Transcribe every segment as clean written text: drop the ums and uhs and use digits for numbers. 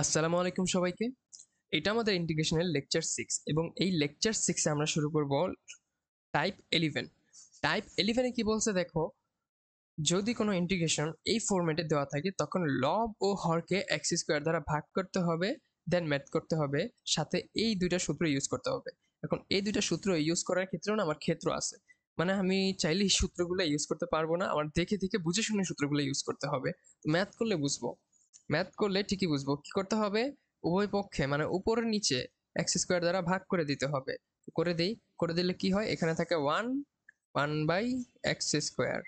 আসসালামু আলাইকুম সবাইকে। এটা আমাদের ইন্টিগ্রেশনের লেকচার 6 এবং এই লেকচার 6 এ আমরা শুরু করব টাইপ 11। টাইপ 11 এ কি বলছে দেখো, যদি কোনো ইন্টিগ্রেশন এই ফরম্যাটে দেওয়া থাকে তখন লব ও হরকে এক্স স্কোয়ার দ্বারা ভাগ করতে হবে, দেন ম্যাথ করতে হবে, সাথে এই দুইটা সূত্র ইউজ করতে হবে। এখন এই দুইটা সূত্র ইউজ করার ক্ষেত্রেও না আমার ক্ষেত্র আছে, মানে আমি চাইলে এই সূত্রগুলো ইউজ করতে পারবো না, আমার দেখে দেখে বুঝে শুনে সূত্রগুলো ইউজ করতে হবে। ম্যাথ করলে বুঝবো, ম্যাথ করলে ঠিকই বুঝবো কি করতে হবে। উভয় পক্ষে মানে উপর নিচে এক্স স্কোয়ার দ্বারা ভাগ করে দিতে হবে। করে দেই, করে দিলে কি হয়, এখানে থাকে one, one by x square,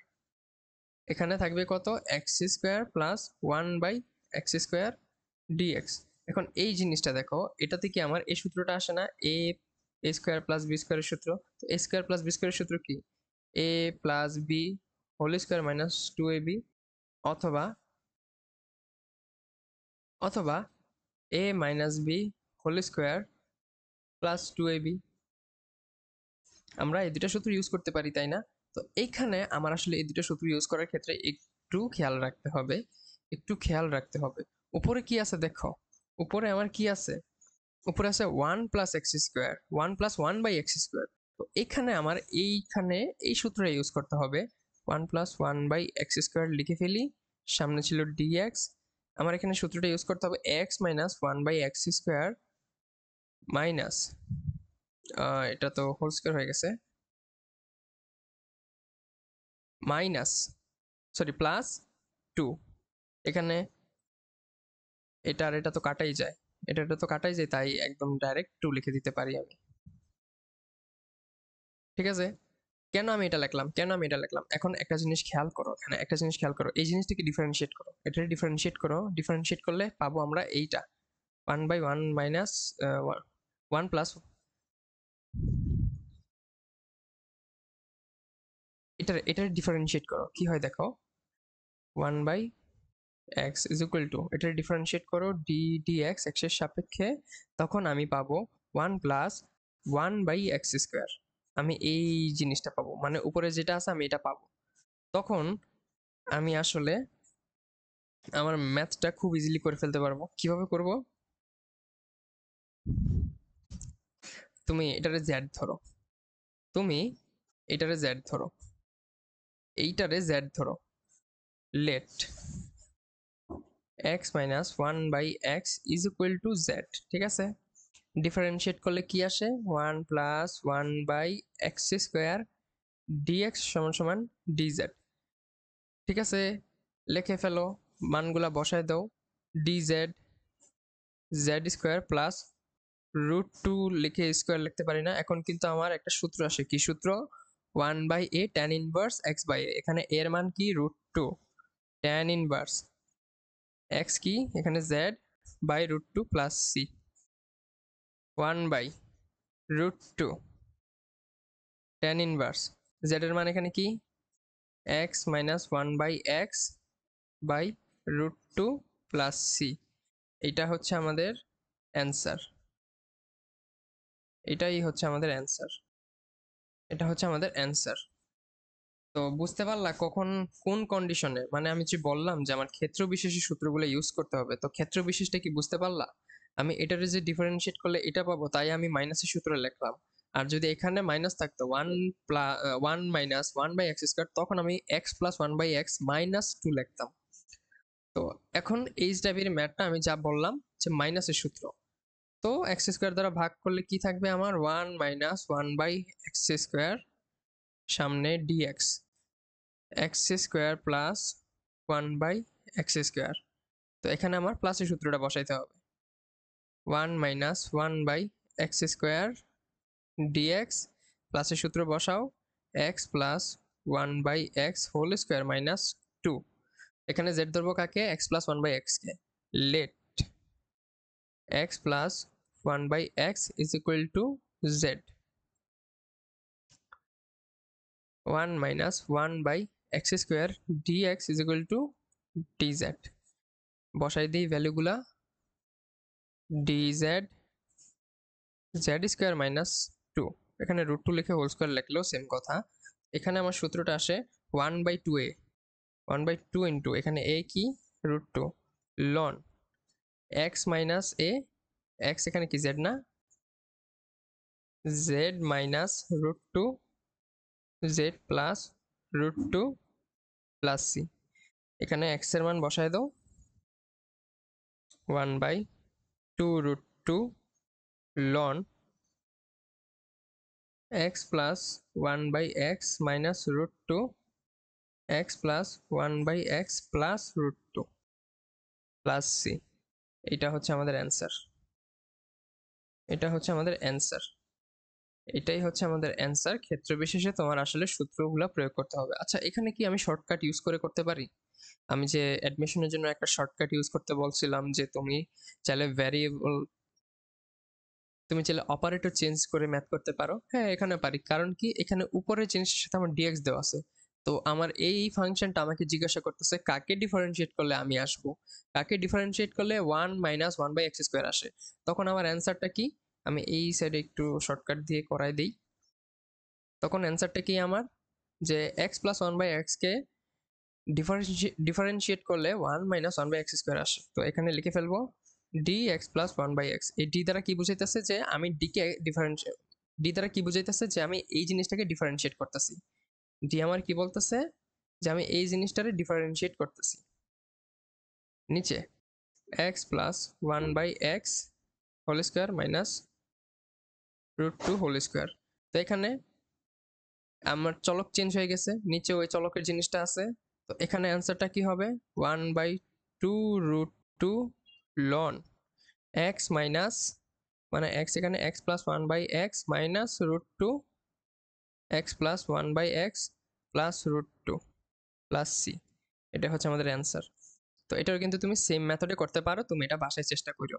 এখানে থাকবে কত, x square plus one by x square d x. এখন এই জিনিসটা দেখো, এটাতে কি আমার এই সূত্রটা আসে না, এ স্কোয়ার প্লাস বি স্কোয়ারের সূত্র। তো এ স্কোয়ার প্লাস বি স্কোয়ারের সূত্র কি, A plus B whole square minus two A B, অথবা অথবা A minus B whole square plus two A B. আমরা এই দুটা সূত্র ইউজ করতে পারি, তাই না? তো এইখানে আমার আসলে এই দুটো সূত্র ইউজ করার ক্ষেত্রে একটু খেয়াল রাখতে হবে, একটু খেয়াল রাখতে হবে। উপরে কি আছে দেখো, উপরে আমার কি আছে, উপরে আছে one plus x square, one plus one by x square. তো এখানে আমার এইখানে এই সূত্রটা ইউজ করতে হবে, one plus one by x square লিখে ফেলি, সামনে ছিল ডিএক্স। আমার এখানে সূত্রটা ইউজ করতে হবে x minus one by x square minus, এটা তো হোল স্কোয়ার হয়ে গেছে, মাইনাস, সরি প্লাস টু। এখানে এটা আর এটা তো কাটাই যায়, এটা তো কাটাই যায়, তাই একদম ডাইরেক্ট টু লিখে দিতে পারি আমি। ঠিক আছে, কেন আমি এটা লিখলাম, কেন আমি এটা লিখলাম, এখন একটা জিনিস খেয়াল করো, এখানে একটা জিনিস খেয়াল করো, এই জিনিসটাকে ডিফারেন্সিয়েট করো, এটা ডিফারেন্সিয়েট করো, ডিফারেন্সিয়েট করলে পাবো আমরা এইটা one by one minus one plus, এটা ডিফারেন্সিয়েট করো, কি হয় দেখো, one by x is equal to, এটা ডিফারেন্সিয়েট করো ডি ডি এক্স এক্সের সাপেক্ষে, তখন আমি পাবো one plus one by x square. আমি এই জিনিসটা পাবো, মানে উপরে যেটা আছে আমি এটা পাবো। তখন আমি আসলে আমার ম্যাথটা খুব ইজিলি করে ফেলতে পারবো। কিভাবে করব, তুমি এটারে জেড ধরো, তুমি এটারে জেড ধরো, এইটারে জেড ধরো, let x minus one by x is equal to z. ঠিক আছে, ডিফারেন্সিয়েট করলে কি আসে, one plus one by x square d x সমান সমান ডিজেড। ঠিক আছে, লিখে ফেলো, মানগুলা বসায় দাও, d z Z square plus root two, লিখে স্কোয়ার লিখতে পারি না, এখন কিন্তু আমার একটা সূত্র আসে, কি সূত্র, one by A tan inverse X by A, এখানে এর মান কি root two, tan inverse X কি এখানে Z by root two plus C, one by root two tan inverse Z এর মান এখানে কি X minus one by X by root two plus C. এটা হচ্ছে আমাদের অ্যান্সার, এটাই হচ্ছে আমাদের অ্যান্সার, এটা হচ্ছে আমাদের অ্যান্সার। তো বুঝতে পারলা কখন কোন কন্ডিশনে, মানে আমি যে বললাম যে আমার ক্ষেত্র বিশেষী সূত্রগুলো ইউজ করতে হবে, তো ক্ষেত্র বিশেষটা কি বুঝতে পারলা, আমি এটারে যে ডিফারেন্সিয়েট করলে এটা পাবো, তাই আমি মাইনাসের সূত্র লিখলাম। আর যদি এখানে মাইনাস থাকতো one plus one minus one by x square, তখন আমি x plus one by x minus two লিখতাম। তো এখন এই টাইপের ম্যাথটা আমি যা বললাম যে মাইনাসের সূত্র, তো এক্স স্কোয়ার দ্বারা ভাগ করলে কি থাকবে আমার, one minus one by x square, সামনে DX, X square plus one by x square. তো এখানে আমার প্লাসের সূত্রটা বসাইতে হবে, one minus one by x square DX, প্লাসের সূত্র বসাও, X plus one by X whole square minus two, এখানে জেড ধরবো কাকে, X plus one by X কে, let X plus one by x is equal to Z, one minus one by x square DX is equal to DZ. বসাই দিই ভ্যালুগুলা, DZ Z square minus two, এখানে root two লিখে whole square লিখলেও same কথা। এখানে আমার সূত্রটা আসে one by two A, one by two into এখানে এ কি root two ln x minus A, X এখানে কি জেড না, Z minus root two Z plus root two plus C. এখানে এক্স এর মান বসায় দাও, 1/2 √2 loan X plus 1/x minus root two x plus 1/x plus root two plus C. এটা হচ্ছে আমাদের অ্যান্সার, এটা হচ্ছে আমাদের অ্যান্সার, এটাই হচ্ছে আমাদের অ্যান্সার। ক্ষেত্র বিশেষে তোমার আসলে সূত্রগুলো প্রয়োগ করতে হবে। আচ্ছা, এখানে কি আমি শর্টকাট ইউজ করতে পারি? আমি যে অ্যাডমিশনের জন্য একটা শর্টকাট ইউজ করতে বলছিলাম যে তুমি চাইলে ভ্যারিয়েবল, তুমি চাইলে অপারেটর চেঞ্জ করে ম্যাথ করতে পারো। হ্যাঁ, এখানে পারি, কারণ কি এখানে উপরের জিনিসের সাথে আমার ডিএক্স দেওয়া আছে। তো আমার এই ফাংশনটা আমাকে জিজ্ঞাসা করতেছে কাকে ডিফারেন্সিয়েট করলে আমি আসবো, কাকে ডিফারেন্সিয়েট করলে 1 - 1/x² আসে। তখন আমার অ্যান্সারটা কি, আমি এই সাইডে একটু শর্টকাট দিয়ে করাই দিই। তখন অ্যান্সারটা কি আমার, যে x + 1/x কে ডিফারেন্সিয়েট করলে 1 - 1/x² আসে। তো এখানে লিখে ফেলবো dx + 1/x। এই ডি দ্বারা কি বুঝাইতেছে, যে আমি ডি কে ডিফারেন্সিয়েট, ডি দ্বারা কি বুঝাইতেছে, যে আমি এই জিনিসটাকে ডিফারেন্সিয়েট করতেছি। ডি আমার কি বলতেছে, যে আমি এই জিনিসটারে ডিফারেন্সিয়েট করতেছি। নিচে x + 1/x whole square minus √2 whole square. তো এখানে আমার চলক চেঞ্জ হয়ে গেছে, নিচে ওই চলকের জিনিসটা আছে। তো এখানে অ্যান্সারটা কি হবে, 1/2 √2 লন এক্স মাইনাস, মানে এক্স এখানে x plus 1/x minus √2 x plus 1/x plus √2 plus C. এটা হচ্ছে আমাদের অ্যান্সার। তো এটাও কিন্তু তুমি সেম মেথডে করতে পারো, তুমি এটা বাসায় চেষ্টা করো।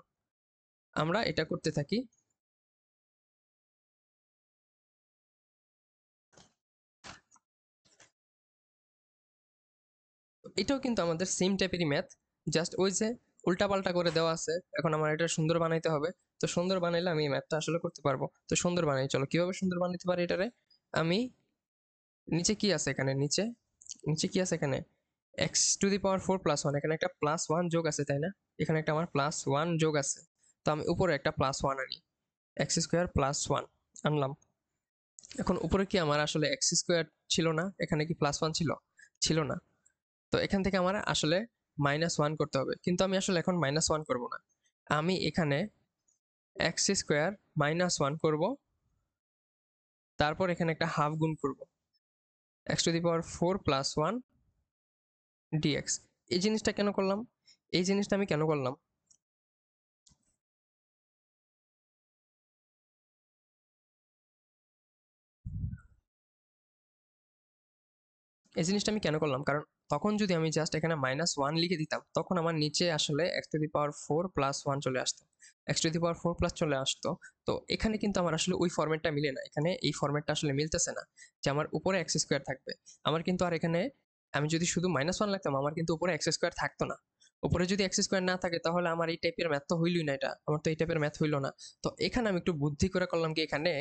আমরা এটা করতে থাকি। এটাও কিন্তু আমাদের সেম টাইপেরই ম্যাথ, জাস্ট ওই যে উল্টাপাল্টা করে দেওয়া আছে। এখন আমার এটা সুন্দর বানাইতে হবে। তো সুন্দর বানাইলে আমি এই ম্যাথটা আসলে করতে পারবো। তো সুন্দর বানাই, চলো কিভাবে সুন্দর বানাইতে পারি এটারে। আমি নিচে কি আছে, এখানে নিচে নিচে কি আছে, এখানে x⁴ + 1, এখানে একটা +1 যোগ আছে তাই না, এখানে একটা আমার +1 যোগ আছে। তো আমি উপরে একটা +1 আনি, x² + 1 আনলাম। এখন উপরে কি আমার আসলে x² ছিল না, এখানে কি +1 ছিল, ছিল না। তো এখান থেকে আমার আসলে -1 করতে হবে, কিন্তু আমি আসলে এখন -1 করব না। আমি এখানে x² -1 করব, তারপর এখানে একটা হাফ গুণ করব, x⁴ + 1 dx। এই জিনিসটা কেন করলাম, এই জিনিসটা আমি কেন করলাম, এই জিনিসটা আমি কেন করলাম, কারণ তখন যদি আমি জাস্ট এখানে -1 লিখে দিতাম, তখন আমার নিচে আসলে x⁴ + 1 চলে আসতো, x⁴ চলে আসতো। তো এখানে কিন্তু আমার আসলে ওই ফরম্যাটটা মিলে না, এখানে এই ফরম্যাটটা আসলে মিলতেছে না, যে আমার উপরে x² থাকবে। আমার কিন্তু আর এখানে আমি যদি শুধু -1 লিখতাম, আমার কিন্তু উপরে x² থাকতো না। উপরে যদি x² না থাকে, তাহলে আমার এই টাইপের ম্যাথ তো হইলই না, এটা আমার তো এই টাইপের ম্যাথ হইলো না। তো এখানে আমি একটু বুদ্ধি করে করলাম কি, এখানে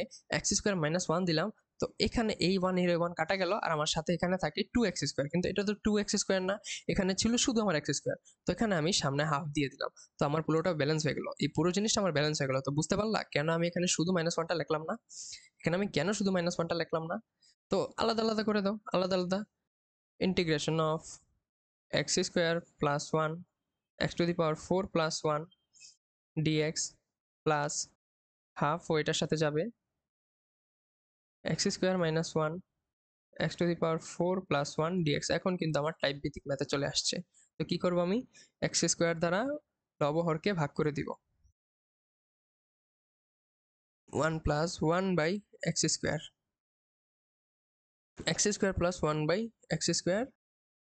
x² -1 দিলাম। তো এখানে এই 1 এর 1 কাটা গেল, আর আমার সাথে এখানে থাকে 2x², কিন্তু এটা তো 2x² না, এখানে ছিল শুধু আমার x²। তো এখানে আমি সামনে হাফ দিয়ে দিলাম, তো আমার পুরোটা ব্যালেন্স হয়ে গেল, এই পুরো জিনিসটা আমার ব্যালেন্স হয়ে গেল। তো বুঝতে পারলা কেন আমি এখানে শুধু -1টা লিখলাম না, এখানে আমি কেন শুধু -1টা লিখলাম না। তো আলাদা আলাদা করে দাও, আলাদা আলাদা। Integration of x² + 1 x⁴ + 1 dx plus half ওইটার সাথে যাবে x² - 1 x⁴ + 1 dx। এখন কিন্তু আমার টাইপ ভিত্তিক ম্যাথে চলে আসছে। তো কি করব, আমি x² দ্বারা লবহরকে ভাগ করে দিব, 1 + 1/x², x² + 1/x²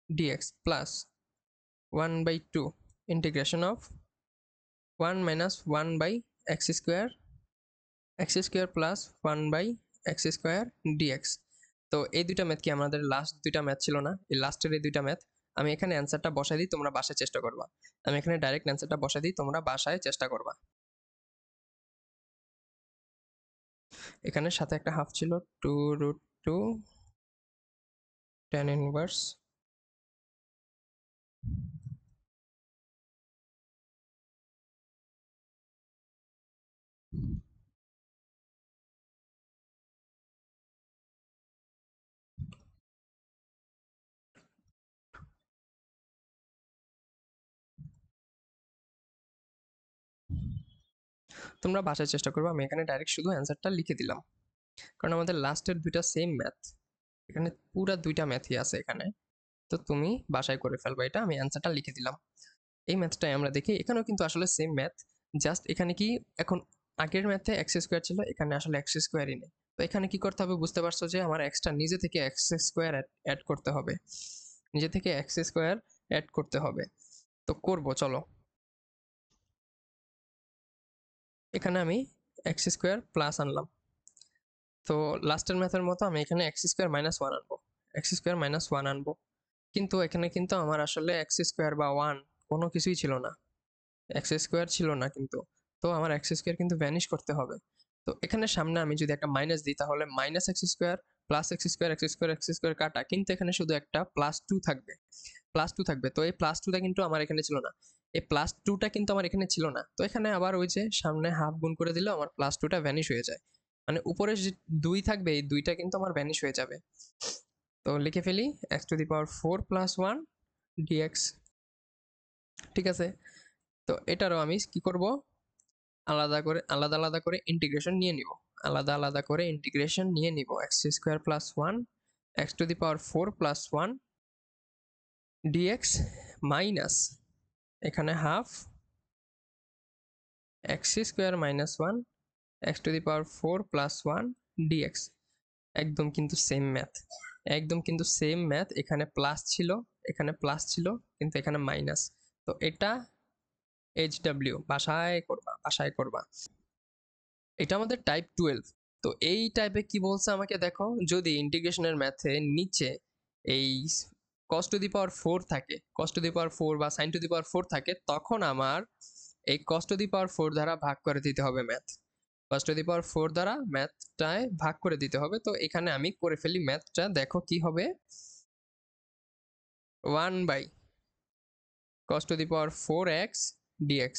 dx plus 1/2 integration of 1 - 1/x² x² + 1/x² dx। তো এই দুইটা ম্যাথ কি আমাদের লাস্ট দুইটা ম্যাথ ছিল না, এই লাস্টের এই দুইটা ম্যাথ। আমি এখানে অ্যান্সারটা বসাই দিই, তোমরা বাসায় চেষ্টা করবা। আমি এখানে ডাইরেক্ট অ্যান্সারটা বসাই দিই, তোমরা বাসায় চেষ্টা করবা। এখানে সাথে একটা হাফ ছিল, 2 √2 tan ইনভার্স তোমরা বাসায় চেষ্টা করবো, আমি এখানে ডাইরেক্ট শুধু অ্যান্সারটা লিখে দিলাম, কারণ আমাদের লাস্টের দুইটা সেম ম্যাথ, এখানে পুরা দুইটা ম্যাথই আছে এখানে। তো তুমি বাসায় করে ফেলবো এটা, আমি অ্যান্সারটা লিখে দিলাম। এই ম্যাথটাই আমরা দেখি, এখানেও কিন্তু আসলে সেম ম্যাথ, জাস্ট এখানে কি এখন আগের ম্যাথে এক্স স্কোয়ার ছিল, এখানে আসলে এক্স স্কোয়ারই নেই। তো এখানে কি করতে হবে বুঝতে পারছো যে আমার এক্সটা নিজে থেকে এক্স স্কোয়ার অ্যাড করতে হবে, নিজে থেকে এক্স স্কোয়ার অ্যাড করতে হবে। তো করবো চলো, এখানে আমি এক্স স্কোয়ার প্লাস আনলাম, তো লাস্টের ম্যাথের মতো আমি এখানে এক্স স্কোয়ার মাইনাস ওয়ান আনবো, এক্স স্কোয়ার মাইনাস ওয়ান আনবো। কিন্তু এখানে কিন্তু আমার আসলে এক্স স্কোয়ার বা ওয়ান কোনো কিছুই ছিল না, এক্স স্কোয়ার ছিল না কিন্তু। তো আমার এক্স স্কোয়ার কিন্তু ভ্যানিশ করতে হবে। তো এখানে সামনে আমি যদি একটা মাইনাস দিই তাহলে minus x square plus x square, x square x square কাটা, কিন্তু এখানে শুধু একটা প্লাস টু থাকবে, প্লাস টু থাকবে। তো এই প্লাস টুটা কিন্তু আমার এখানে ছিল না, এই প্লাস টুটা কিন্তু আমার এখানে ছিল না। তো এখানে আবার ওই যে সামনে হাফ গুণ করে দিলেও আমার প্লাস টুটা ভ্যানিশ হয়ে যায়, মানে উপরে যে দুই থাকবে এই দুইটা কিন্তু আমার ভ্যানিশ হয়ে যাবে। তো লিখে ফেলি x to the power four plus one d x. ঠিক আছে, তো এটারও আমি কি করব, আলাদা আলাদা করে ইন্টিগ্রেশন নিয়ে নিব, আলাদা আলাদা করে ইন্টিগ্রেশন নিয়ে নিব। X square plus one X to the power four plus one DX minus এখানে half X square minus one X to the power four plus one DX. একদম কিন্তু সেম ম্যাথ, একদম কিন্তু সেম ম্যাথ, এখানে plus ছিল, এখানে plus ছিল, কিন্তু এখানে মাইনাস। তো এটা এইচ ডাব্লিউ বাসায় করবা, বাসায় করবা। এটা আমাদের টাইপ 12। তো এই টাইপে কি বলছে আমাকে দেখো, যদি ইন্টিগ্রেশনের ম্যাথে নিচে এই cos টু দি পাওয়ার 4 থাকে, cos টু দি পাওয়ার 4 বা sin টু দি পাওয়ার 4 থাকে, তখন আমার এই cos টু দি পাওয়ার 4 দ্বারা ভাগ করে দিতে হবে math, cos to the power 4 দ্বারা ম্যাথটায় ভাগ করে দিতে হবে। তো এখানে আমি করে ফেলি ম্যাথটা, দেখো কি হবে, 1 by cos to the power 4x dx,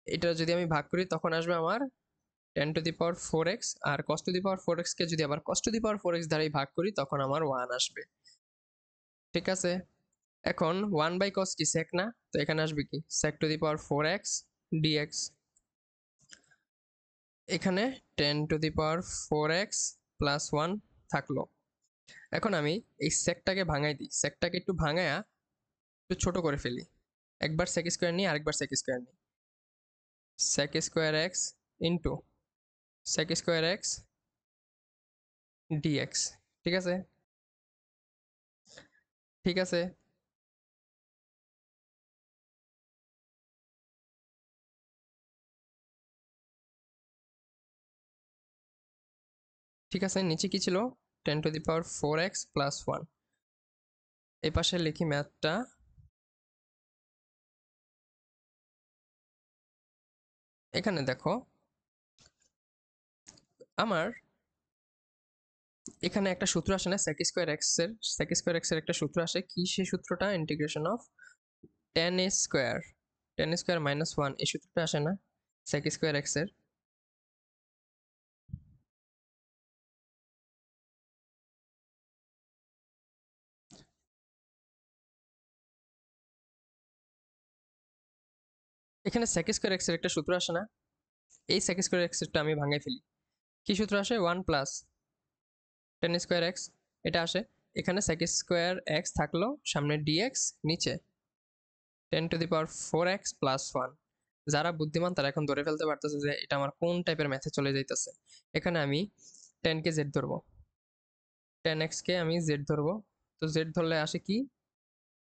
এটা যদি আমি ভাগ করি তখন আসবে আমার 10 টু দি পাওয়ার 4x, আর cos to the power 4x কে যদি আবার cos to the power 4x দ্বারাই ভাগ করি তখন আমার 1 আসবে। ঠিক আছে, এখন 1 বাই cos কি sec না, তো এখানে আসবে কি sec two the power 4x dx, এখানে 10 to the power 4x plus 1 থাকলো। এখন আমি এই সেকটাকে ভাঙাই দিই, সেকটাকে একটু ভাঙায়া একটু ছোট করে ফেলি, একবার sec স্কোয়ার নিই আরেকবার sec স্কোয়ার নিই, sec square x into sec square x dx। ঠিক আছে, ঠিক আছে, ঠিক আছে, নিচে কি ছিল 10 to the power 4x plus 1, এই পাশে লিখি ম্যাথটা, এখানে দেখো আমার এখানে একটা সূত্র আসে না sec স্কোয়ার x এর, sec স্কোয়ার x এর একটা সূত্র আসে, কি সেই সূত্রটা, integration of tan square, tan square minus 1, এই সূত্রটা আসে না sec স্কোয়ার x এর। এখানে sec স্কোয়ার x এর একটা সূত্র আসে না, এই sec স্কোয়ার x এরটা আমি ভাঙাই ফেলি, কি সূত্র আসে 1 প্লাস tan স্কোয়ার x, এটা আসে, এখানে sec স্কোয়ার x থাকলো, সামনে dx, নিচে 10 to the power 4x plus 1। যারা বুদ্ধিমান তারা এখন ধরে ফেলতে পারতেছে যে এটা আমার কোন টাইপের ম্যাথে চলে যাইতেছে। এখানে আমি 10 কে z ধরবো, 10x কে আমি z ধরবো, তো z ধরলে আসে কি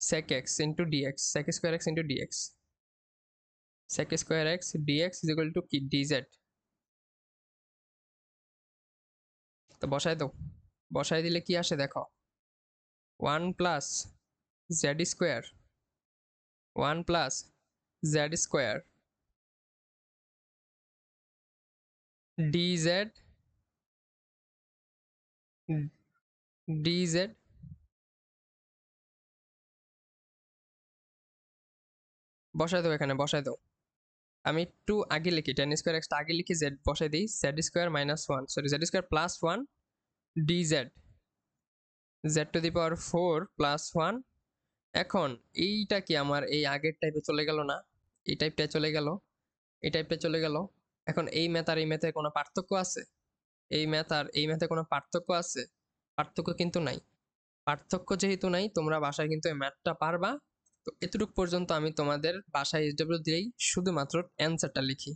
sec x into dx, sec square x into dx, sec square x dx is equal to কি dz। তো বসায় দাও, বসায় দিলে কি আসে দেখো, 1 plus z square, 1 plus z square dz dz, বসায় দাও, এখানে বসায় দাও, আমি একটু আগে লিখি, টেন স্কোয়ার এক্সটা আগে লিখি, জেড বসাই দিই, Z square minus one, sorry Z square plus one D Z, Z to the power four plus one. এখন এইটা কি আমার এই আগের টাইপে চলে গেল না? এই টাইপটা চলে গেল, এই টাইপটা চলে গেল। এখন এই ম্যাথ আর এই ম্যাথের কোনো পার্থক্য আছে? এই ম্যাথ আর এই ম্যাথে কোনো পার্থক্য আছে? পার্থক্য কিন্তু নাই। পার্থক্য যেহেতু নাই, তোমরা বাসায় কিন্তু এই ম্যাথটা পারবা। তো এতটুকু পর্যন্ত আমি তোমাদের বাসায় এসডব্লিউ দিয়েই শুধুমাত্র অ্যান্সারটা লিখি।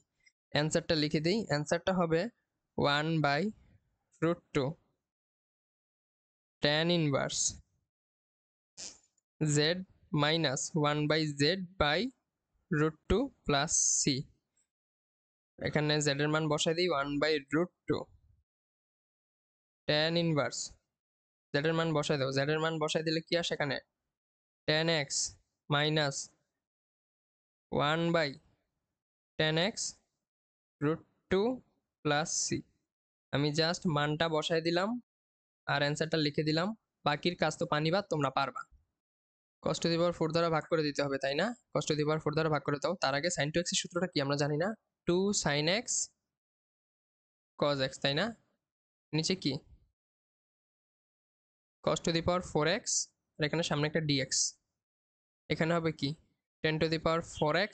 অ্যান্সারটা লিখে দিই, অ্যান্সারটা হবে 1/√2 tan inverse z minus 1/z/√2 plus c। এখানে z এর মান বসাই দিই 1/√2 tan ইনভার্স, z এর মান বসাই দাও, z এর মান বসাই দিলে কি আসে এখানে? tan x minus 1/tan x√2 plus c। আমি জাস্ট মানটা বসাই দিলাম আর অ্যান্সারটা লিখে দিলাম। বাকির কাজ তো পানি ভাত, তোমরা পারবা। cos টু দি পাওয়ার 4 দ্বারা ভাগ করে দিতে হবে, তাই না? cos টু দি পাওয়ার 4 দ্বারা ভাগ করে দাও। তার আগে sin 2x এর সূত্রটা কি আমরা জানি না? 2 sin x cos x, তাই না? নিচে কি? cos to the power 4x, আর এখানে সামনে একটা dx। এখানে হবে কি? 10 to the power 4x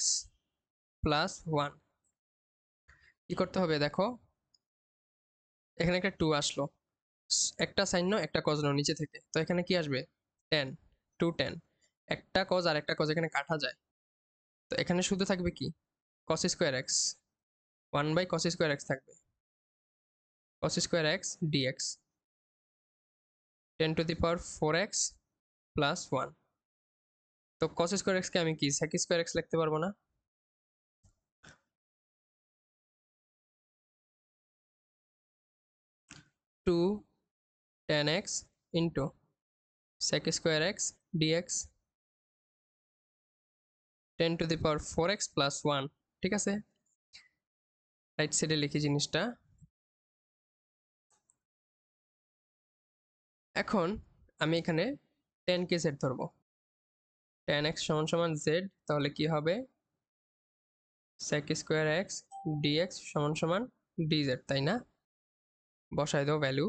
plus 1। কি করতে হবে দেখো, এখানে একটা 2 আসলো, একটা সাইন নো একটা কজ নো নিচে থেকে, তো এখানে কি আসবে? 10, 2 10, একটা কজ আর একটা কজ এখানে কাটা যায়। তো এখানে শুধু থাকবে কি? cos square x, 1/cos square x থাকবে, cos square x dx, 10 to the power 4x plus 1। তো cos স্কোয়ার এক্সকে আমি কি sec স্কোয়ার এক্স লিখতে পারবো না? Two tan x into sec square x dx, 10 to the power 4x plus 1। ঠিক আছে, রাইট সাইডে লিখি জিনিসটা। এখন আমি এখানে 10 কে z ধরবো, tan x সমান সমান z, তাহলে কি হবে? sec স্কোয়ার এক্স dx সমান সমান dz, তাই না? বসাই দাও ভ্যালু,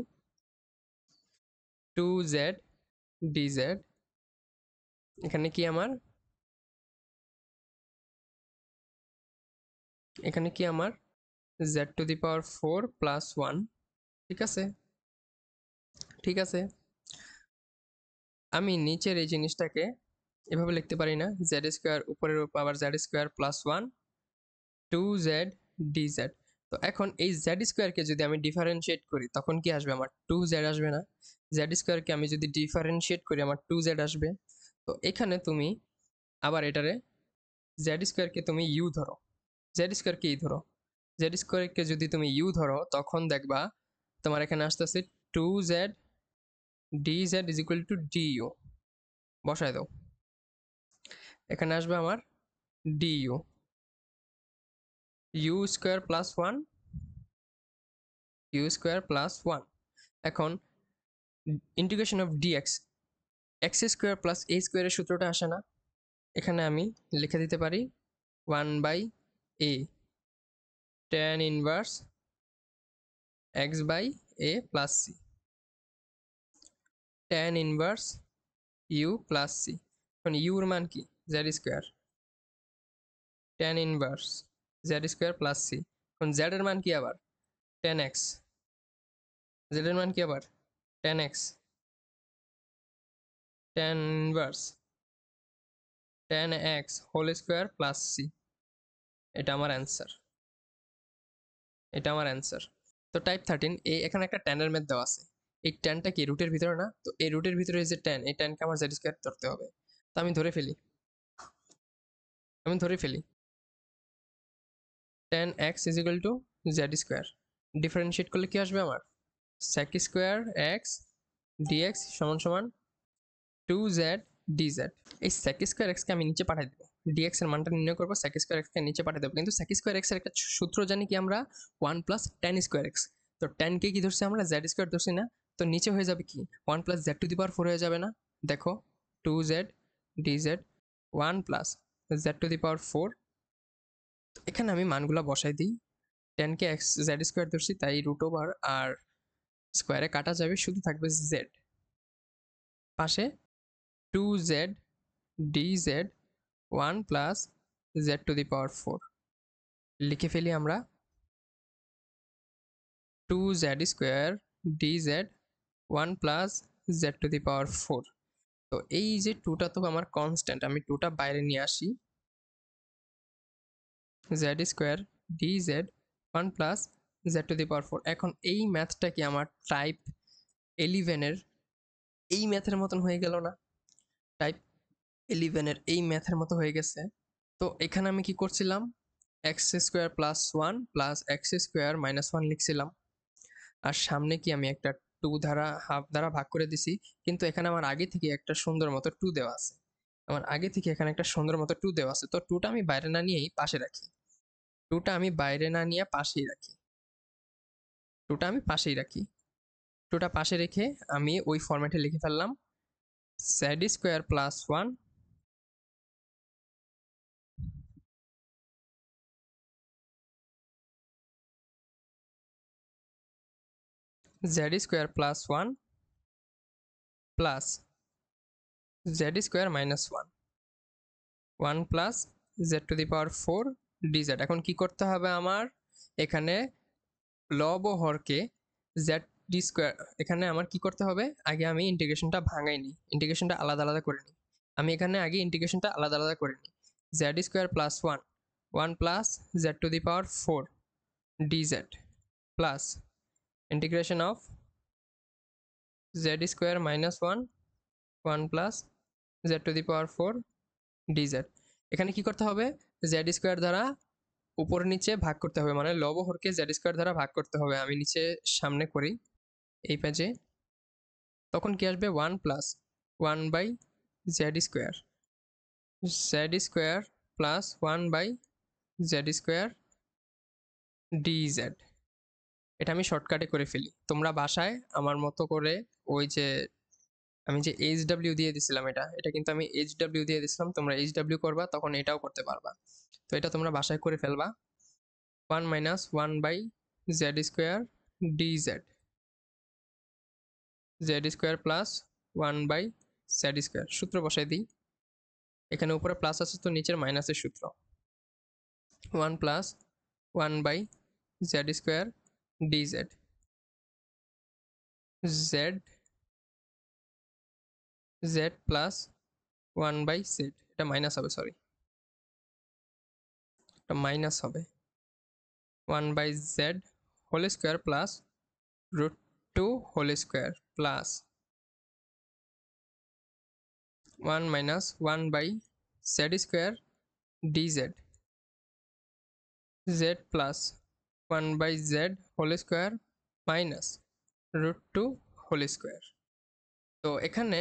2z dz। এখানে কি আমার, এখানে কি আমার z to the power 4 plus 1। ঠিক আছে, ঠিক আছে। আমি নিচের এই জিনিসটাকে এভাবে লিখতে পারি না? জেড স্কোয়ার উপরের আবার Z square plus 1 2z dz। তো এখন এই জেড স্কোয়ারকে যদি আমি ডিফারেন্সিয়েট করি তখন কি আসবে? আমার 2z আসবে না? জেড স্কোয়ারকে আমি যদি ডিফারেন্সিয়েট করি আমার 2z আসবে। তো এখানে তুমি আবার এটারে জেড স্কোয়ারকে তুমি ইউ ধরো, জেড স্কোয়ারকে ই ধরো, জেড স্কোয়ারকে যদি তুমি ইউ ধরো তখন দেখবা তোমার এখানে আসতেছে 2z dz is equal to du। বসায় দাও, এখানে আসবে আমার du, u square plus 1, u square plus 1। এখন integration of dx, X square plus A স্কোয়ারের সূত্রটা আসে না? এখানে আমি লিখে দিতে পারি 1/a tan inverse x/a plus c, tan inverse u plus c। এখন ইউর মান কি? Z square, tan inverse Z square plus c। এখন জেড এর মান কি আবার? tan x, জেড এর মান কি আবার? tan x, tan inverse tan x whole square plus c। এটা আমার অ্যান্সার, এটা আমার অ্যান্সার। তো টাইপ 13 এই এখানে একটা ট্যানের ম্যাথ দেওয়া আছে। এই ট্যানটা কি রুটের ভিতরে না? তো এই রুটের ভিতরে যে ট্যান, এই ট্যানকে আমার জেড স্কোয়ার ধরতে হবে। তো আমি ধরে ফেলি, আমি ধরে ফেলি tan x is equal to Z square. Differentiate করলে কি আসবে আমার? sec স্কোয়ার এক্স dx সমান সমান 2z dz। এই sec স্কোয়ার এক্সকে আমি নিচে পাঠিয়ে দেবো, dx এর মানটা নির্ণয় করবো, sec স্কোয়ার এক্সকে নিচে পাঠিয়ে দেবো। কিন্তু sec স্কোয়ার এক্স এর একটা সূত্র জানি কি আমরা? 1 প্লাস tan স্কোয়ার এক্স। তো tan কে কি ধরছি আমরা? জেড স্কোয়ার ধরছি না? তো নিচে হয়ে যাবে কি 1 plus Z to the power 4 হয়ে যাবে না? দেখো 2z dz 1 plus Z to the power 4 এখানে আমি মানগুলো বসাই দিই। 10 কে এক্স জেড স্কোয়ার ধরছি, তাই রুট ওভার আর স্কোয়ারে কাটা যাবে, শুধু থাকবে জেড। পাশে 2z dz 1 plus z to the power 4 লিখে ফেলি আমরা। 2z square dz 1 plus z to the power 4। তো এই যে 2টা তো আমার কনস্ট্যান্ট, আমি 2টা বাইরে নিয়ে আসি। z square dz 1 plus z to the power 4। এখন এই ম্যাথটা কি আমার টাইপ 11-এর এই ম্যাথের মতন হয়ে গেল না? টাইপ 11-এর এই ম্যাথের মতো হয়ে গেছে। তো এখানে আমি কি করছিলাম, x square plus 1 plus x square minus 1 লিখছিলাম, আর সামনে কি আমি একটা 2 দ্বারা হাফ দ্বারা ভাগ করে দিছি। কিন্তু এখানে আমার আগে থেকে একটা সুন্দর মতো 2 দেওয়া আছে, আমার আগে থেকে এখানে একটা সুন্দর মতো 2 দেওয়া আছে। তো 2টা আমি বাইরে না নিয়েই পাশে রাখি, 2টা আমি বাইরে না নিয়ে পাশেই রাখি, 2টা আমি পাশেই রাখি। 2টা পাশে রেখে আমি ওই ফরম্যাটে লিখে ফেললাম Z square plus 1 Z square plus 1 plus Z square minus 1 1 plus Z to the power 4 DZ. এখন কি করতে হবে আমার, এখানে লব ও হরকে জেড ডি স্কোয়ার, এখানে আমার কি করতে হবে, আগে আমি ইন্টিগ্রেশনটা ভাঙাই নিই, ইন্টিগ্রেশনটা আলাদা আলাদা করে নিই। আমি এখানে আগে ইন্টিগ্রেশনটা আলাদা আলাদা করে নিই। Z square plus 1 1 plus Z to the power 4 DZ plus integration of Z square minus 1 1 plus Z to the power 4 DZ. এখানে কি করতে হবে, জেড স্কোয়ার দ্বারা উপর নিচে ভাগ করতে হবে, মানে লব হরকে জেড স্কোয়ার দ্বারা ভাগ করতে হবে। আমি নিচে সামনে করি এই পেজে, তখন কি আসবে 1 plus 1 by z square plus 1 by z square d z. এটা আমি শর্টকাটে করে ফেলি, তোমরা বাসায় আমার মতো করে ওই যে আমি যে এইচ ডাব্লিউ দিয়ে দিছিলাম, এটা কিন্তু আমি এইচ ডাব্লিউ দিয়ে দিছিলাম, তোমরা এইচ ডাব্লিউ করবা, তখন এটাও করতে পারবা। তো এটা তোমরা বাসায় করে ফেলবা। 1 minus 1 by z square d z, Z square plus 1 by z square. সূত্র বসাই দিই, এখানে উপরে প্লাস আছে তো নিচের মাইনাসের সূত্র। 1 plus 1 by z square d z, z Z plus 1 by z, এটা মাইনাস হবে, সরি এটা মাইনাস হবে। 1 by z whole square plus root 2 whole square plus 1 minus 1 by z square d z, z plus 1 by z whole square minus root 2 whole square. তো এখানে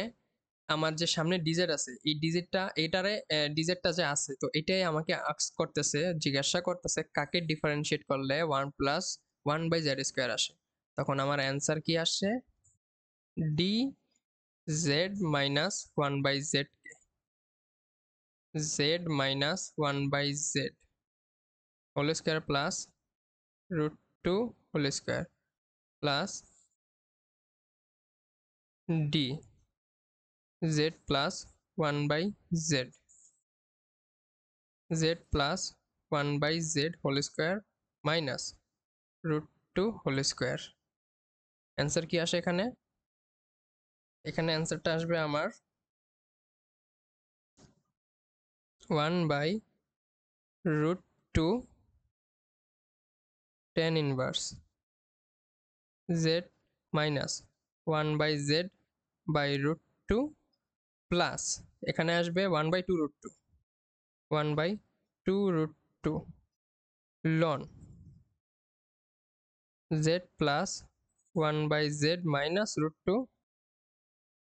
আমার যে সামনে DZ আছে, এই ডিজেডটা এইটারে ডিজেডটা যে আছে, তো এটাই আমাকে আস্ক করতেছে, জিজ্ঞাসা করতেছে কাকে ডিফারেন্সিয়েট করলে 1 প্লাস 1 বাই জেড স্কোয়ার আসে। তখন আমার অ্যান্সার কি আসে, d z minus 1 by z কে z minus 1 by z whole square plus root 2 whole square plus d z plus 1 by z, Z plus 1 by z whole square minus root 2 whole square. Answer কি আসে এখানে, এখানে অ্যান্সারটা আসবে আমার 1 by root 2 tan inverse z minus 1 by z by root 2 plus এখানে আসবে 1 by 2 root 2, 1 by 2 root 2 লন z plus 1 by z minus root 2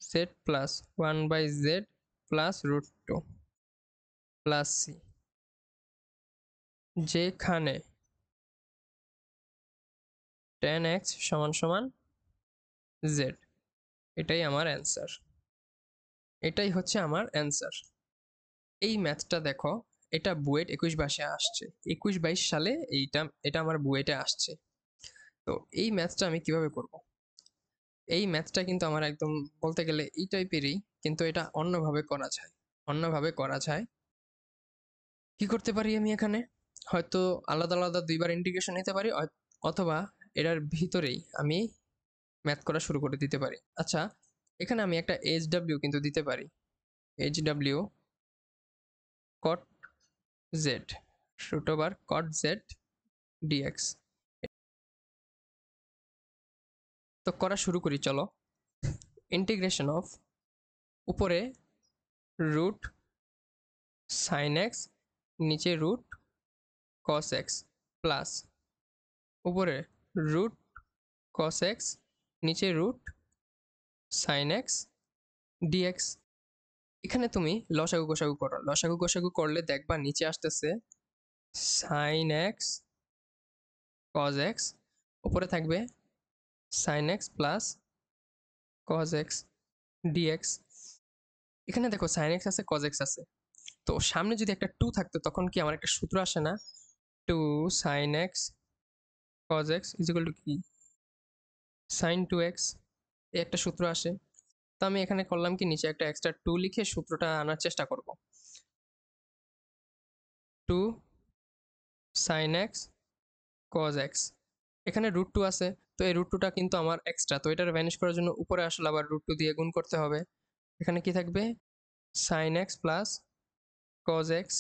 z plus 1 by z plus root 2 plus c, যেখানে tan x সমান সমান z। এটাই আমার answer, এটাই হচ্ছে আমার অ্যান্সার। এই ম্যাথটা দেখো, এটা বুয়েট 21-22 আসছে, 21-22 সালে এটা আমার বুয়েটে আসছে। তো এই ম্যাথটা আমি কিভাবে করব? এই ম্যাথটা কিন্তু আমার একদম বলতে গেলে এই টাইপেরই, কিন্তু এটা অন্যভাবে করা যায়। অন্যভাবে করা যায়। কি করতে পারি আমি এখানে? হয়তো আলাদা আলাদা দুইবার ইন্টিগ্রেশন নিতে পারি, অথবা এটার ভিতরেই আমি ম্যাথ করা শুরু করে দিতে পারি। আচ্ছা, এখানে আমি একটা HW কিন্তু দিতে পারি। HW cot z root over cot z dx। তো করা শুরু করি, চলো। ইন্টিগ্রেশন অফ উপরে রুট সাইন এক্স, নিচে রুট কস এক্স, প্লাস উপরে রুট কস এক্স, নিচে রুট সাইন এক্স ডিএক্স। এখানে তুমি লসাগু গোসাগু করো, লসাগু গোসাগু করলে দেখবা নিচে আসতেছে সাইন এক্স কজ এক্স, উপরে থাকবে sine x plus cos x d x. এখানে দেখো সাইন এক্স আছে, কজ এক্স আছে, তো সামনে যদি একটা 2 থাকতো তখন কি আমার একটা সূত্র আসে না? 2 sine x cos x is equal to কি সাইন 2x, এই একটা সূত্র আসে। তো আমি এখানে করলাম কি, নিচে একটা এক্সট্রা 2 লিখে সূত্রটা আনার চেষ্টা করব। 2 সাইন এক্স কজ এক্স, এখানে রুট 2 আছে, তো এই রুট 2টা কিন্তু আমার এক্সট্রা, তো এটার ভ্যানিশ করার জন্য উপরে আসলে আবার রুট 2 দিয়ে গুণ করতে হবে। এখানে কি থাকবে? Sine x plus cos x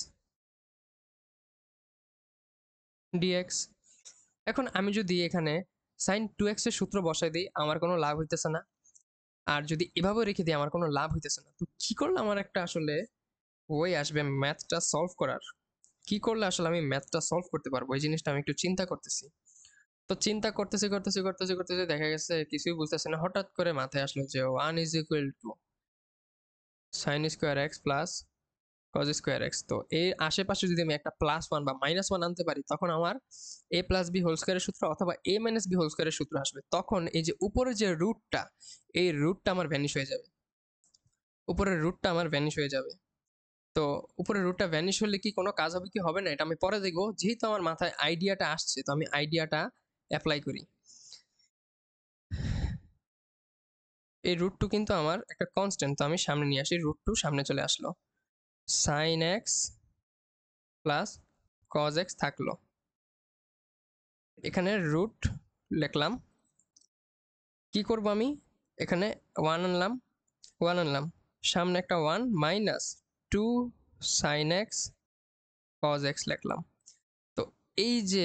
d x. এখন আমি যদি এখানে সাইন 2x এর সূত্র বসাই দিই, আমার কোনো লাভ হইতেছে না। আর যদি এভাবে রেখে দিই, আমার কোনো লাভ হইতেছে না। তো কি করলে আমার একটা আসলে ওই আসবে ম্যাথটা সলভ করার? কি করলে আসলে আমি ম্যাথটা সলভ করতে পারবো, এই জিনিসটা আমি একটু চিন্তা করতেছি। তো চিন্তা করতেছি করতেছি করতেছি করতেছি দেখা গেছে কিছুই বুঝতেছি না। হঠাৎ করে মাথায় আসলো যে 1 is equal two sine square x plus cos square x. তো এর আশেপাশে যদি আমি একটা +1 বা -1 আনতে পারি, তখন আমার a প্লাস বি হোল স্কোয়ারের সূত্র অথবা a মাইনাস বি হোল স্কোয়ারের সূত্র আসবে। তখন এই যে উপরের যে রুটটা, এই রুটটা আমার ভ্যানিশ হয়ে যাবে। উপরের রুটটা আমার ভ্যানিশ হয়ে যাবে। তো উপরের রুটটা ভ্যানিশ হলে কি কোনো কাজ হবে কি হবে না, এটা আমি পরে দেখবো। যেহেতু আমার মাথায় আইডিয়াটা আসছে, তো আমি আইডিয়াটা অ্যাপ্লাই করি। এই রুট 2 কিন্তু আমার একটা কনস্ট্যান্ট, তো আমি সামনে নিয়ে আসি, রুট 2 সামনে চলে আসলো, sine x plus cos x থাকলো, এখানে রুট লিখলাম। কি করব আমি? এখানে 1 আনলাম, সামনে একটা 1 minus 2 sine x cos x লিখলাম। তো এই যে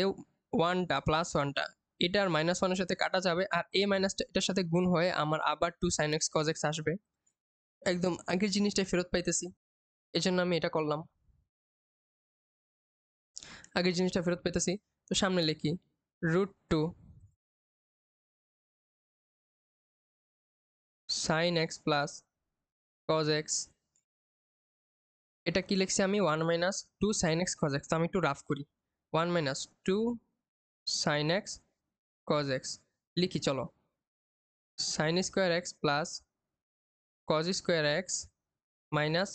1টা প্লাস 1টা, এটা আর -1 এর সাথে কাটা যাবে, আর a মাইনাসটা এটার সাথে গুণ হয়ে আমার আবার 2 sin x cos x আসবে। একদম আগের জিনিসটাই ফেরত পাইতেছি, এজন্য আমি এটা করলাম। আগের জিনিসটা ফেরত পাইতেছি, তো সামনে লিখি √2 sin x plus cos x। এটা কি লিখছি আমি? 1 minus 2 sin x cos x। তো আমি একটু রাফ করি, 1 minus 2 sin x cos x লিখি, চলো। sin square x plus cos square x minus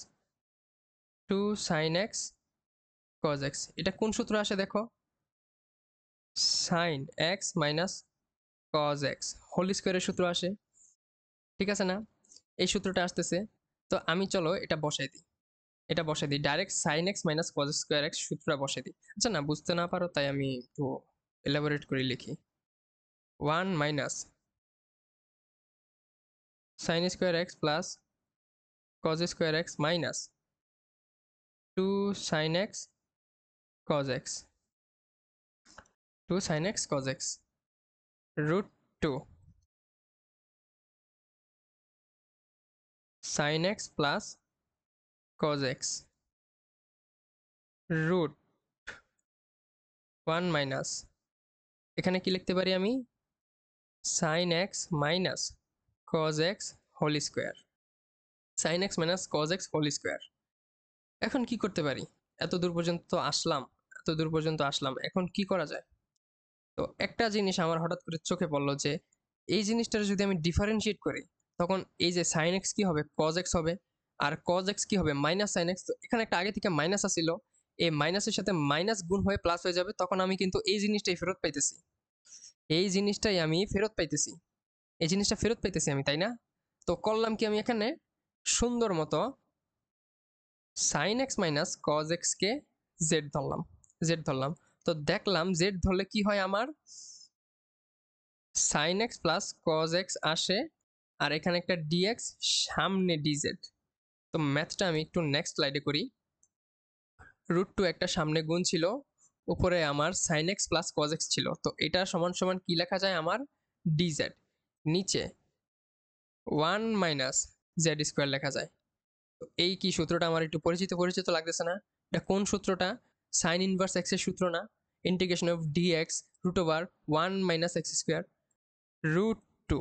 2 sin x cos x। এটা কোন সূত্র আসে দেখো? sin x minus cos x whole স্কোয়ারের সূত্র আসে, ঠিক আছে না? এই সূত্রটা আসতেছে। তো আমি চলো এটা বসাই দিই, এটা বসাই দিই direct, sin x minus cos square x সূত্রটা বসাই দিই। আচ্ছা, না বুঝতে না পারো তাই আমি একটু এলাবোরেট করে লিখি। 1 minus sin square x plus cos square x minus 2 sin x cos x, 2 sin x cos x √2 sin x plus cos x root 1 minus, এখানে কি লিখতে পারি আমি? sin x minus cos x whole square, sin x minus cos x whole square. এখন কি করতে পারি? এত দূর পর্যন্ত আসলাম, এত দূর পর্যন্ত আসলাম, এখন কি করা যায়? তো একটা জিনিস আমার হঠাৎ করে চোখে পড়লো যে এই জিনিসটা যদি আমি ডিফারেন্সিয়েট করি, তখন এই যে sin x কি হবে? cos x হবে, আর cos x কি হবে? Minus sin x। তো এখানে একটা আগে থেকে মাইনাস আসছিল, এই মাইনাসের সাথে মাইনাস গুণ হয়ে প্লাস হয়ে যাবে, তখন আমি কিন্তু এই জিনিসটাই ফেরত পাইতেছি, এই জিনিসটাই আমি ফেরত পাইতেছি, এই জিনিসটা ফেরত পাইতেছি আমি, তাই না? তো করলাম কি, আমি এখানে সুন্দর মতো sine x minus cos X কে জেড ধরলাম। তো দেখলাম জেড ধরলে কি হয়, আমার sine x plus cos X আসে, আর এখানে একটা ডিএক্স, সামনে ডিজেড। তো ম্যাথটা আমি একটু নেক্সট স্লাইডে করি। √2 একটা সামনে গুণ ছিল, উপরে আমার sine x plus cos x ছিল, তো এটা সমান সমান কি লেখা যায় আমার, ডিজেড, নিচে 1 মাইনাস জেড স্কোয়ার লেখা যায়। তো এই কি সূত্রটা আমার একটু পরিচিত লাগতেছে না? এটা কোন সূত্রটা? সাইন ইনভার্স এক্স এর সূত্র না? Integration of d x √1 minus x square √2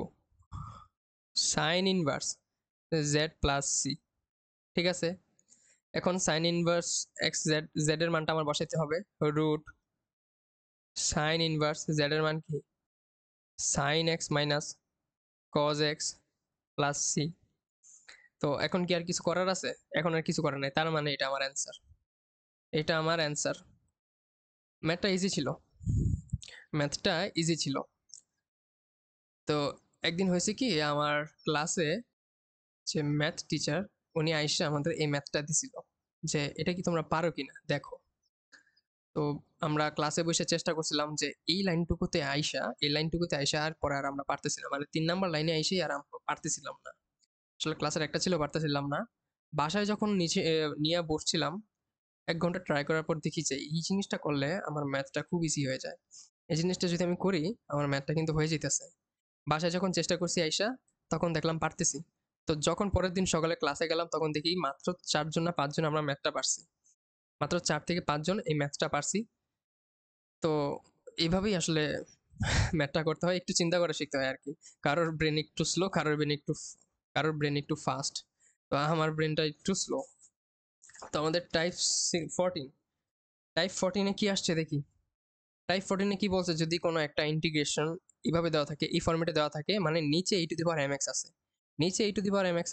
sine inverse z plus c. ঠিক আছে, এখন sine inverse x z, z এর মানটা আমার বসাইতে হবে, রুট সাইন ইনভার্স জেড এর মান কি, sine x minus cos x plus c. তো এখন কি আর কিছু করার আছে? এখন আর কিছু করার নাই, তার মানে এটা আমার অ্যান্সার, এটা আমার অ্যান্সার। ম্যাথটা ইজি ছিল, ম্যাথটা ইজি ছিল। তো একদিন হয়েছে কি, আমার ক্লাসে যে ম্যাথ টিচার, উনি আইসা আমাদের এই ম্যাথটা দিছিল যে এটা কি তোমরা পারো কিনা দেখো। তো আমরা ক্লাসে বসে চেষ্টা করছিলাম যে এই লাইনটুকুতে আইসা আর পরে আর আমরা পারতেছিলাম, মানে 3 নাম্বার লাইনে আইসেই আর আমরা পারতেছিলাম না। আসলে ক্লাসের একটা ছিল, পারতেছিলাম না। বাসায় যখন নিচে নিয়ে বসছিলাম, 1 ঘন্টা ট্রাই করার পর দেখি যে এই জিনিসটা করলে আমার ম্যাথটা খুব ইজি হয়ে যায়, এই জিনিসটা যদি আমি করি আমার ম্যাথটা কিন্তু হয়ে যেতেছে। বাসায় যখন চেষ্টা করছি আইসা, তখন দেখলাম পারতেছি। তো যখন পরের দিন সকালে ক্লাসে গেলাম, তখন দেখি মাত্র 4 জন না 5 জন আমরা ম্যাথটা পারছি, মাত্র 4 থেকে 5 জন এই ম্যাথটা পারছি। তো এইভাবেই আসলে ম্যাথটা করতে হয়, একটু চিন্তা করে শিখতে হয় আর কি। কারোর ব্রেন একটু স্লো, কারোর ব্রেন একটু ফাস্ট। তো আমার ব্রেনটা একটু স্লো। তো আমাদের টাইপ 14 কি আসছে দেখি। টাইপ 14 কি বলছে, যদি কোনো একটা ইন্টিগ্রেশন এভাবে দেওয়া থাকে, এই ফরম্যাটে দেওয়া থাকে, মানে নিচে e⁻mx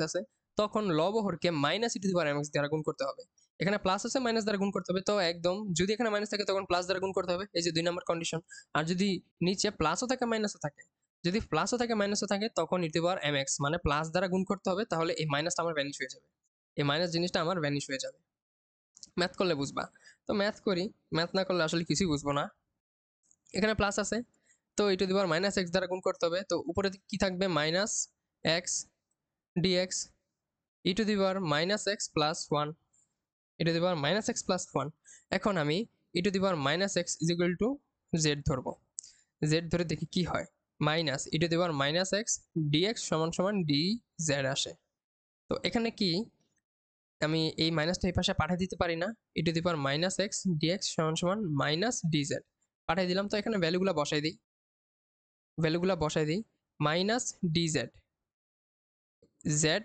আছে, তখন লবহরকে -e⁻mx দ্বারা গুণ করতে হবে। এখানে প্লাস আছে, মাইনাস দ্বারা গুণ করতে হবে, তো একদম যদি এখানে মাইনাস থাকে তখন প্লাস দ্বারা গুণ করতে হবে, এই যে 2 নম্বর কন্ডিশন। আর যদি নিচে প্লাসও থাকে মাইনাসও থাকে, তখন e⁻mx মানে প্লাস দ্বারা গুণ করতে হবে, তাহলে এই মাইনাসটা আমার ভ্যানিশ হয়ে যাবে, এই মাইনাস জিনিসটা আমার ভ্যানিশ হয়ে যাবে। ম্যাথ করলে বুঝবা। তো ম্যাথ করি, ম্যাথ না করলে আসলে কিছুই বুঝবো না। এখানে প্লাস আছে, তো e⁻x দ্বারা গুণ করতে হবে, তো উপরে কি থাকবে, minus x d x e⁻x plus 1, e⁻x plus 1। এখন আমি e⁻x ইজিক্যাল টু জেড ধরবো, জেড ধরে দেখি কি হয়, মাইনাস e⁻x ডিএক্স সমান সমান ডি জেড আসে। তো এখানে কি আমি এই মাইনাসটা এই পাশে পাঠিয়ে দিতে পারি না, e⁻x ডিএক্স সমান সমান মাইনাস ডি জেড পাঠিয়ে দিলাম। তো এখানে ভ্যালুগুলো বসাই দিই, minus D Z, Z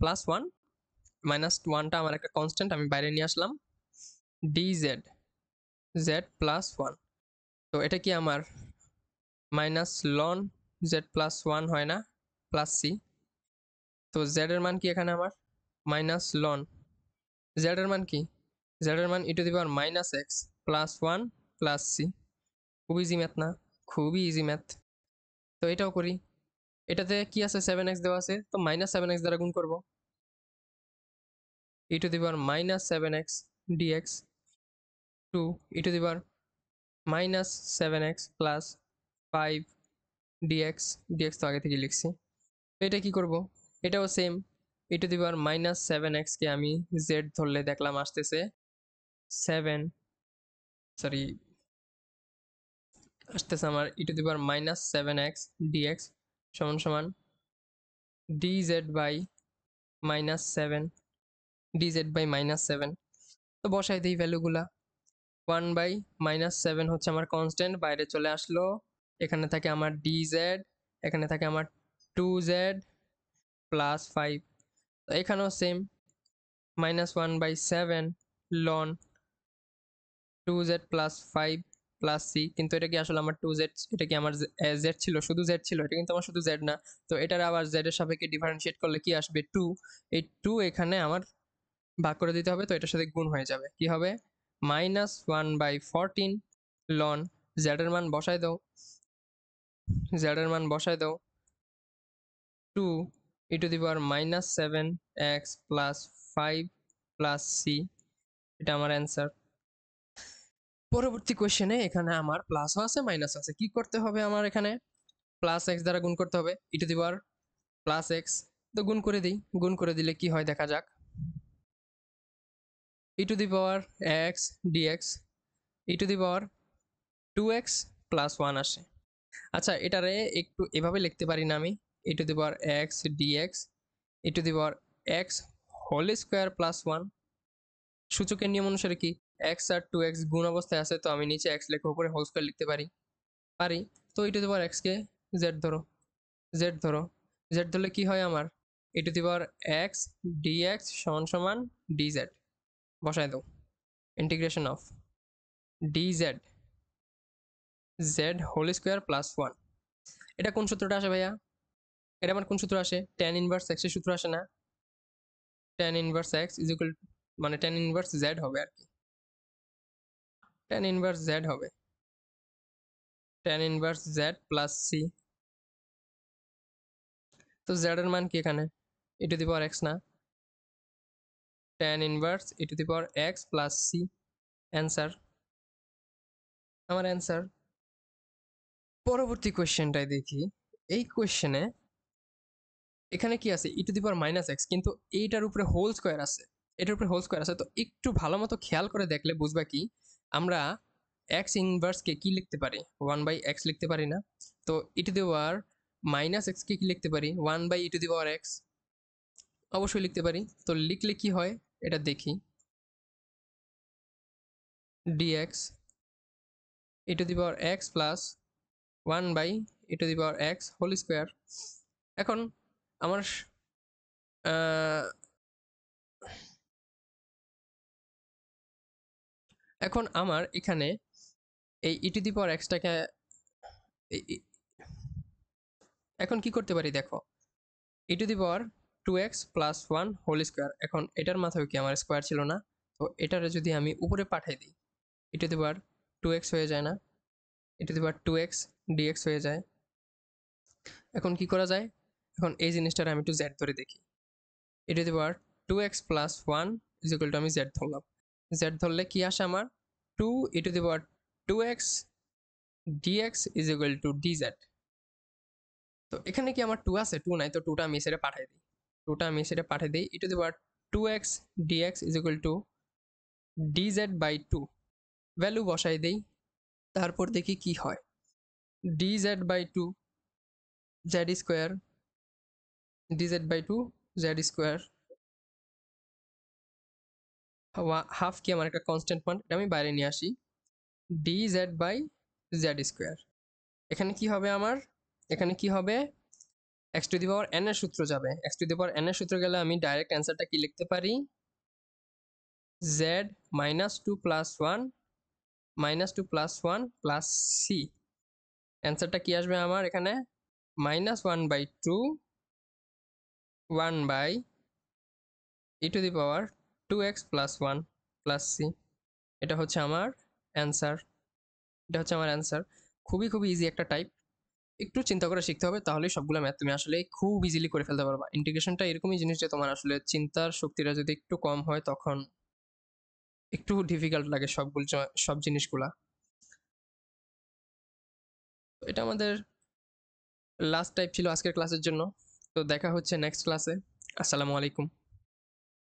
plus 1, minus 1টা আমার একটা কনস্ট্যান্ট, আমি বাইরে নিয়ে আসলাম, ডি জেড প্লাস 1। তো এটা কি আমার মাইনাস লন জেড প্লাস 1 হয় না, প্লাস সি। তো জেড এর মান কি এখানে আমার, মাইনাস লন জেড এর মান কি, জেড এর মান e⁻x প্লাস 1 প্লাস সি। খুব ইজি ম্যাথ না, খুবই ইজি ম্যাথ। তো এটাও করি, এটাতে কি আছে, 7x দেওয়া আছে, তো -7x দ্বারা গুণ করব, e⁻7x dx two e⁻7x plus 5 dx, তো আগে থেকে লিখছি। তো এটা কি করব, এটাও সেম, e⁻7x কে আমি z ধরলে দেখলাম আসতেছে 7, সরি আসতেছে আমার e⁻7x dx সমান সমান dz বাই -7, তো বসাই দিই ভ্যালুগুলা। 1/-7 হচ্ছে আমার কনস্ট্যান্ট, বাইরে চলে আসলো, এখানে থাকে আমার dz, এখানে থাকে আমার 2z প্লাস 5। তো এখানেও সেম, -1/7 লন 2z প্লাস 5 প্লাস c। কিন্তু এটা কি আসলে আমার 2z, এটা কি আমার z ছিল, শুধু z ছিল, এটা কিন্তু আমার শুধু z না। তো এটার আবার z এর সাপেক্ষে ডিফারেন্সিয়েট করলে কি আসবে, 2। এই 2 এখানে আমার ভাগ করে দিতে হবে, তো এটার সাথে গুণ হয়ে যাবে। কি হবে? -1/14 ln z এর মান বসায় দাও, z এর মান বসায় দাও 2 e⁻⁻7x + 5 + c, এটা আমার অ্যান্সার। পরবর্তী কোয়েশ্চেনে এখানে আমার প্লাসও আছে মাইনাস আছে। কি করতে হবে আমার এখানে? +x দ্বারা গুণ করতে হবে, e⁻+x, তো গুণ করে দিই। গুণ করে দিলে কি হয় দেখা যাক। e⁻x dx e⁻2x + 1 আসে। আচ্ছা, এটারে একটু এভাবে লিখতে পারি না আমি? e⁻x dx e⁻x whole square + 1। সূচকের নিয়ম অনুসারে কি x আর 2x গুণ অবস্থায় আছে, তো আমি নিচে x লেখা উপরে হোল স্কয়ার লিখতে পারি। তো e⁻x কে z ধরো, z ধরলে কি হয় আমার? e⁻x dx = dz, বসায় দাও। Integration of dz z whole square + 1। এটা কোন সূত্রটা আসে ভাইয়া? এটা আমার কোন সূত্র আসে? tan ইনভার্স x এর সূত্র আসে না? tan ইনভার্স x মানে tan ইনভার্স z হবে আর কি। tan ইনভার্স z হবে tan ইনভার্স z + c। তো z এর মান কি এখানে? e⁻x না? tan inverse e⁻x + c, answer, আমার অ্যান্সার। পরবর্তী কোয়েশ্চেনটাই দেখি। এই কোয়েশ্চেনে এখানে কি আছে? e⁻⁻x, কিন্তু এইটার উপরে হোল স্কয়ার আছে, এটার উপরে হোল স্কয়ার আছে। তো একটু ভালো মতো খেয়াল করে দেখলে বুঝবা কি আমরা x ইনভার্সকে কি লিখতে পারি? 1/x লিখতে পারি না? তো e⁻⁻x কে কি লিখতে পারি? 1/e⁻x, অবশ্যই লিখতে পারি। তো লিখলে কি হয় এটা দেখি। dx e⁻x + 1/e⁻x whole square. এখন আমার এখানে এই e⁻x টাকে এখন কি করতে পারি দেখো, e⁻2x + 1 হোল স্কয়ার। এখন এটার মাথায় কি আমার স্কয়ার ছিল না? তো এটারে যদি আমি উপরে পাঠাই দিই, e⁻2x হয়ে যায় না? e⁻2x dx হয়ে যায়। এখন কি করা যায়? এখন এই জিনিসটার আমি একটু z ধরে দেখি। e⁻2x + 1 = আমি z ধরলাম। z ধরলে কি আসে আমার? 2e⁻2x dx = dz। তো এখানে কি আমার 2 আছে? 2 নাই, তো 2টা আমি সেটা পাঠাই দিই। 2টা আমি সেটা পাঠিয়ে দিই। e⁻2x dx = dz/2, ভ্যালু বসাই দেই। তারপর দেখি কি হয়। dz/2 z², dz/2 z², half কি আমার একটা কনস্ট্যান্ট মান, এটা আমি বাইরে নিয়ে আসি। dz/z², এখানে কি হবে আমার? এখানে কি হবে? x⁴n এর সূত্র যাবে। x⁴n এর সূত্র গেলে আমি ডাইরেক্ট অ্যান্সারটা কি লিখতে পারি? z -2 + 1 -2 + 1 + c। অ্যান্সারটা কি আসবে আমার এখানে? -1/2 1/e⁻2x + 1 + c। এটা হচ্ছে আমার অ্যান্সার। খুবই ইজি একটা টাইপ। একটু চিন্তা করে শিখতে হবে, তাহলেই সবগুলো ম্যাথ তুমি আসলে খুব ইজিলি করে ফেলতে পারবা। ইন্টিগ্রেশনটা এরকমই জিনিস যে তোমার আসলে চিন্তার শক্তিটা যদি একটু কম হয় তখন একটু ডিফিকাল্ট লাগে সব জিনিসগুলা। এটা আমাদের লাস্ট টাইপ ছিল আজকের ক্লাসের জন্য। তো দেখা হচ্ছে নেক্সট ক্লাসে। আসসালামু আলাইকুম।